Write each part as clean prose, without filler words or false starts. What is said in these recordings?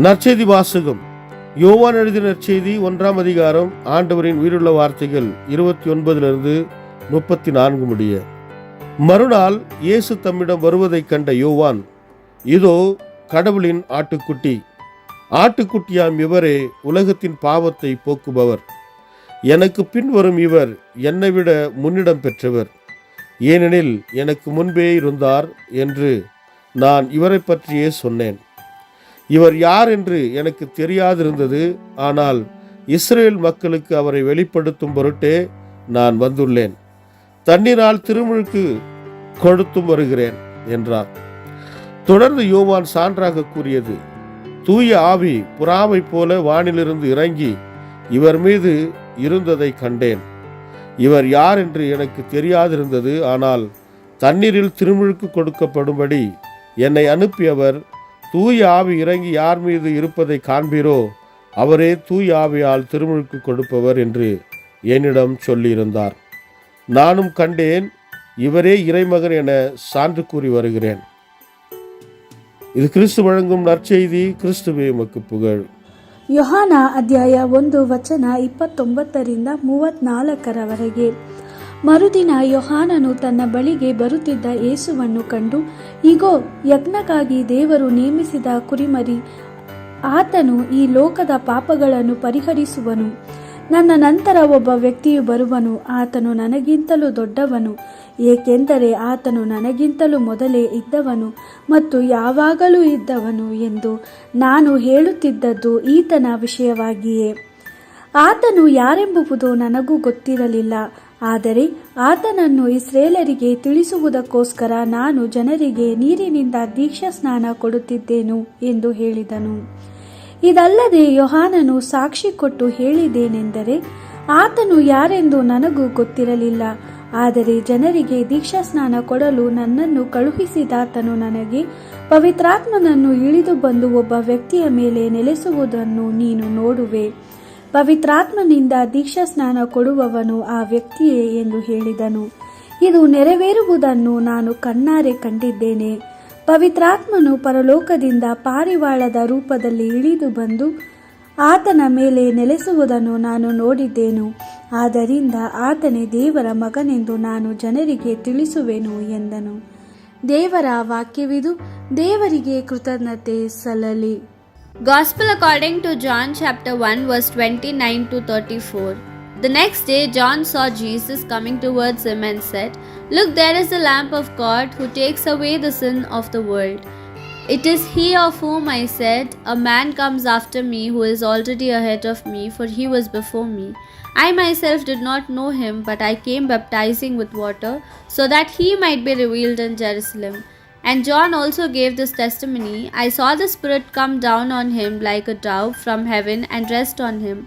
நற்செய்தி வாசகம். யோவான் எழுதின நற்செய்தி 1ஆம் அதிகாரம். ஆண்டவரின் உயிருள்ள வார்த்தைகள் 29-34 முடிய. மறுநாள் இயேசு தம்மிடம் வருவதைக் கண்ட யோவான், இதோ கடவுளின் ஆட்டுக்குட்டி, ஆட்டுக்குட்டியாம் இவரே உலகத்தின் பாவத்தை போக்குபவர். எனக்கு பின் வரும் இவர் என்னை விட முன்னிடம் பெற்றவர், ஏனெனில் எனக்கு முன்பே இருந்தார் என்று நான் இவரை பற்றியே சொன்னேன். இவர் யார் என்று எனக்கு தெரியாதிருந்தது, ஆனால் இஸ்ரேல் மக்களுக்கு அவரை வெளிப்படுத்தும் பொருட்டே நான் வந்துள்ளேன். தண்ணீரால் திருமுழுக்கு கொடுத்தும் வருகிறேன் என்றார். தொடர்ந்து யோவான் சான்றாக கூறியது, தூய ஆவி புறாவை போல வானிலிருந்து இறங்கி இவர் மீது இருந்ததை கண்டேன். இவர் யார் என்று எனக்கு தெரியாதிருந்தது, ஆனால் தண்ணீரில் திருமுழுக்கு கொடுக்கப்படும்படி என்னை அனுப்பியவர், தூய ஆவி இறங்கி யார் மீது இருப்பதை காண்பீரோ அவரே தூய ஆவியால் திருமுழுக்கு கொடுப்பவர் என்று என்னிடம் சொல்லியிருந்தார். நானும் கண்டேன், இவரே இறைமகன் என சான்று கூறி வருகிறேன். இது கிறிஸ்து வழங்கும் நற்செய்தி. கிறிஸ்துவே உமக்கு புகழ். ಯೋಹಾನ ಅಧ್ಯಾಯ 1 ವಚನ 29-34 ಮರುದಿನ ಯೋಹಾನನು ತನ್ನ ಬಳಿಗೆ ಬರುತ್ತಿದ್ದ ಯೇಸುವನ್ನು ಕಂಡು, ಇಗೋ, ಯಜ್ಞಕ್ಕಾಗಿ ದೇವರು ನೇಮಿಸಿದ ಕುರಿಮರಿ, ಆತನು ಈ ಲೋಕದ ಪಾಪಗಳನ್ನು ಪರಿಹರಿಸುವನು. ನನ್ನ ನಂತರ ಒಬ್ಬ ವ್ಯಕ್ತಿಯು ಬರುವನು, ಆತನು ನನಗಿಂತಲೂ ದೊಡ್ಡವನು, ಏಕೆಂದರೆ ಆತನು ನನಗಿಂತಲೂ ಮೊದಲೇ ಇದ್ದವನು ಮತ್ತು ಯಾವಾಗಲೂ ಇದ್ದವನು ಎಂದು ನಾನು ಹೇಳುತ್ತಿದ್ದದ್ದು ಈತನ ವಿಷಯವಾಗಿಯೇ. ಆತನು ಯಾರೆಂಬುದು ನನಗೂ ಗೊತ್ತಿರಲಿಲ್ಲ, ಆದರೆ ಆತನನ್ನು ಇಸ್ರೇಲರಿಗೆ ತಿಳಿಸುವುದಕ್ಕೋಸ್ಕರ ನಾನು ಜನರಿಗೆ ನೀರಿನಿಂದ ದೀಕ್ಷಾಸ್ನಾನ ಕೊಡುತ್ತಿದ್ದೇನು ಎಂದು ಹೇಳಿದನು. ಇದಲ್ಲದೆ ಯೋಹಾನನು ಸಾಕ್ಷಿ ಕೊಟ್ಟು ಹೇಳಿದ್ದೇನೆಂದರೆ, ಆತನು ಯಾರೆಂದು ನನಗೂ ಗೊತ್ತಿರಲಿಲ್ಲ, ಆದರೆ ಜನರಿಗೆ ದೀಕ್ಷಾಸ್ನಾನ ಕೊಡಲು ನನ್ನನ್ನು ಕಳುಹಿಸಿದಾತನು ನನಗೆ, ಪವಿತ್ರಾತ್ಮನನ್ನು ಇಳಿದು ಬಂದು ಒಬ್ಬ ವ್ಯಕ್ತಿಯ ಮೇಲೆ ನೆಲೆಸುವುದನ್ನು ನೀನು ನೋಡುವೆ. ಪವಿತ್ರಾತ್ಮನಿಂದ ದೀಕ್ಷಾಸ್ನಾನ ಕೊಡುವವನು ಆ ವ್ಯಕ್ತಿಯೇ ಎಂದು ಹೇಳಿದನು. ಇದು ನೆರವೇರುವುದನ್ನು ನಾನು ಕಣ್ಣಾರೆ ಕಂಡಿದ್ದೇನೆ. ಪವಿತ್ರಾತ್ಮನು ಪರಲೋಕದಿಂದ ಪಾರಿವಾಳದ ರೂಪದಲ್ಲಿ ಇಳಿದು ಬಂದು ಆತನ ಮೇಲೆ ನೆಲೆಸುವುದನ್ನು ನಾನು ನೋಡಿದ್ದೇನು. ಆದ್ದರಿಂದ ಆತನೇ ದೇವರ ಮಗನೆಂದು ನಾನು ಜನರಿಗೆ ತಿಳಿಸುವೆನು ಎಂದನು. ದೇವರ ವಾಕ್ಯವಿದು. ದೇವರಿಗೆ ಕೃತಜ್ಞತೆ ಸಲ್ಲಲಿ. Gospel according to John chapter 1 verse 29-34. The next day John saw Jesus coming towards him and said, "Look, there is the Lamb of God who takes away the sin of the world. It is he of whom I said, a man comes after me who is already ahead of me, for he was before me. I myself did not know him, but I came baptizing with water, so that he might be revealed in Jerusalem." And John also gave this testimony, "I saw the Spirit come down on him like a dove from heaven and rest on him.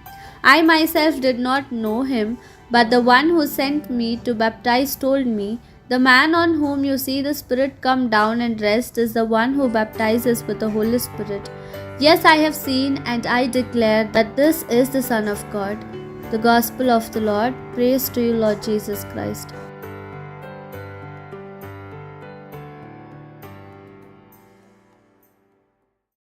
I myself did not know him, but the one who sent me to baptize told me, the man on whom you see the Spirit come down and rest is the one who baptizes with the Holy Spirit. Yes, I have seen and I declare that this is the Son of God." The Gospel of the Lord. Praise to you, Lord Jesus Christ.